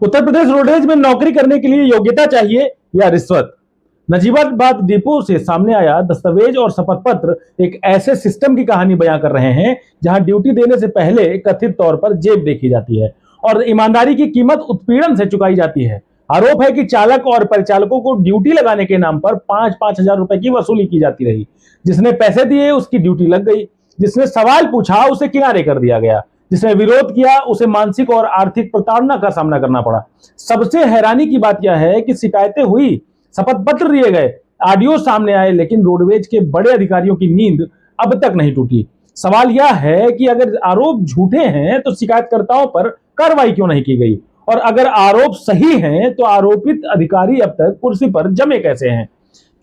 Uttar Pradesh roadways में नौकरी करने के लिए योग्यता चाहिए या रिश्वत? नजीबाबाद डिपो से सामने आया दस्तावेज और शपथ पत्र एक ऐसे सिस्टम की कहानी बयां कर रहे हैं जहां ड्यूटी देने से पहले कथित तौर पर जेब देखी जाती है और ईमानदारी की कीमत उत्पीड़न से चुकाई जाती है। आरोप है कि चालक और परिचालकों को ड्यूटी लगाने के नाम पर 5-5 हजार रुपए की वसूली की जाती रही। जिसने पैसे दिए उसकी ड्यूटी लग गई, जिसने सवाल पूछा उसे किनारे कर दिया गया, जिसने विरोध किया उसे मानसिक और आर्थिक प्रताड़ना का सामना करना पड़ा। सबसे हैरानी की बात यह है कि शिकायतें हुई, शपथ पत्र दिए गए, ऑडियो सामने आए, लेकिन रोडवेज के बड़े अधिकारियों की नींद अब तक नहीं टूटी। सवाल यह है कि अगर आरोप झूठे हैं तो शिकायतकर्ताओं पर कार्रवाई क्यों नहीं की गई, और अगर आरोप सही हैं तो आरोपित अधिकारी अब तक कुर्सी पर जमे कैसे हैं?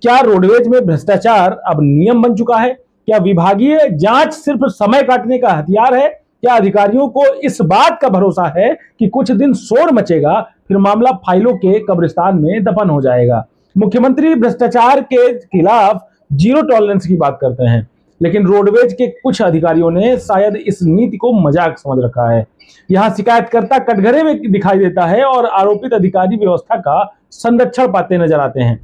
क्या रोडवेज में भ्रष्टाचार अब नियम बन चुका है? क्या विभागीय जांच सिर्फ समय काटने का हथियार है? क्या अधिकारियों को इस बात का भरोसा है कि कुछ दिन शोर मचेगा फिर मामला फाइलों के कब्रिस्तान में दफन हो जाएगा? मुख्यमंत्री भ्रष्टाचार के खिलाफ जीरो टॉलरेंस की बात करते हैं, लेकिन रोडवेज के कुछ अधिकारियों ने शायद इस नीति को मजाक समझ रखा है। यहाँ शिकायतकर्ता कटघरे में दिखाई देता है और आरोपित अधिकारी व्यवस्था का संरक्षण पाते नजर आते हैं।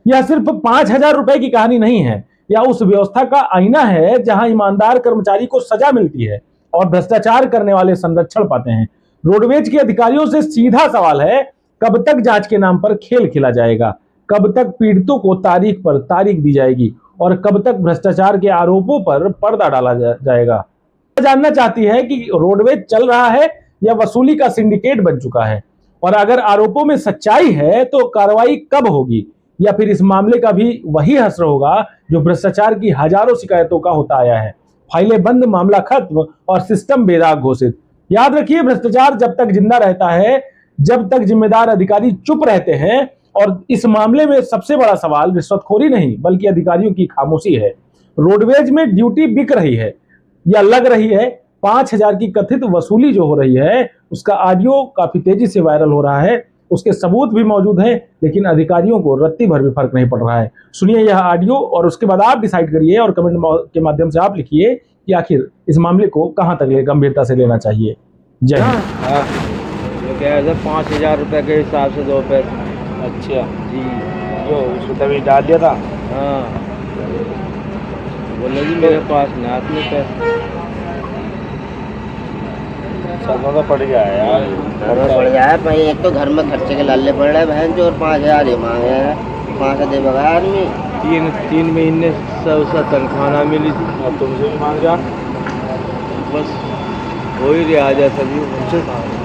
यह सिर्फ 5,000 रुपए की कहानी नहीं है, यह उस व्यवस्था का आईना है जहां ईमानदार कर्मचारी को सजा मिलती है और भ्रष्टाचार करने वाले संरक्षण पाते हैं। रोडवेज के अधिकारियों से सीधा सवाल है, कब तक जांच के नाम पर खेल खेला जाएगा? कब तक पीड़ितों को तारीख पर तारीख दी जाएगी और कब तक भ्रष्टाचार के आरोपों पर पर्दा डाला जाएगा? जानना चाहती है कि रोडवेज चल रहा है या वसूली का सिंडिकेट बन चुका है, और अगर आरोपों में सच्चाई है तो कार्रवाई कब होगी, या फिर इस मामले का भी वही हश्र होगा जो भ्रष्टाचार की हजारों शिकायतों का होता आया है। फाइलें बंद, मामला खत्म और सिस्टम बेदाग घोषित। याद रखिए, भ्रष्टाचार जब तक जिंदा रहता है, जब तक जिम्मेदार अधिकारी चुप रहते हैं, और इस मामले में सबसे बड़ा सवाल रिश्वतखोरी नहीं बल्कि अधिकारियों की खामोशी है। रोडवेज में ड्यूटी बिक रही है या लग रही है। 5,000 की कथित वसूली जो हो रही है उसका ऑडियो काफी तेजी से वायरल हो रहा है, उसके सबूत भी मौजूद हैं, लेकिन अधिकारियों को रत्ती भर भी फर्क नहीं पड़ रहा है। सुनिए यह ऑडियो और उसके बाद आप डिसाइड करिए और कमेंट के माध्यम से आप लिखिए कि आखिर इस मामले को कहां तक गंभीरता से लेना चाहिए। जय हिंद। ये क्या है सर, 5,000 रुपये के हिसाब से 2 पैसे। अच्छा जी, जो उसको तभी डाल दिया था। हाँ, बोले जी मेरे पास ना अपने पैसे। सरसों तो पड़ गया है यार, घर में पड़ जाए भाई। एक तो घर में खर्चे के लाले पड़ रहे हैं बहन जो, और 5,000 ही मांगे हैं। 5 दे बगा आदमी। 3 महीने सब तनख्वाह ना मिली थी। अब तुमसे भी मांग जा। बस हो ही रहा जैसा जी।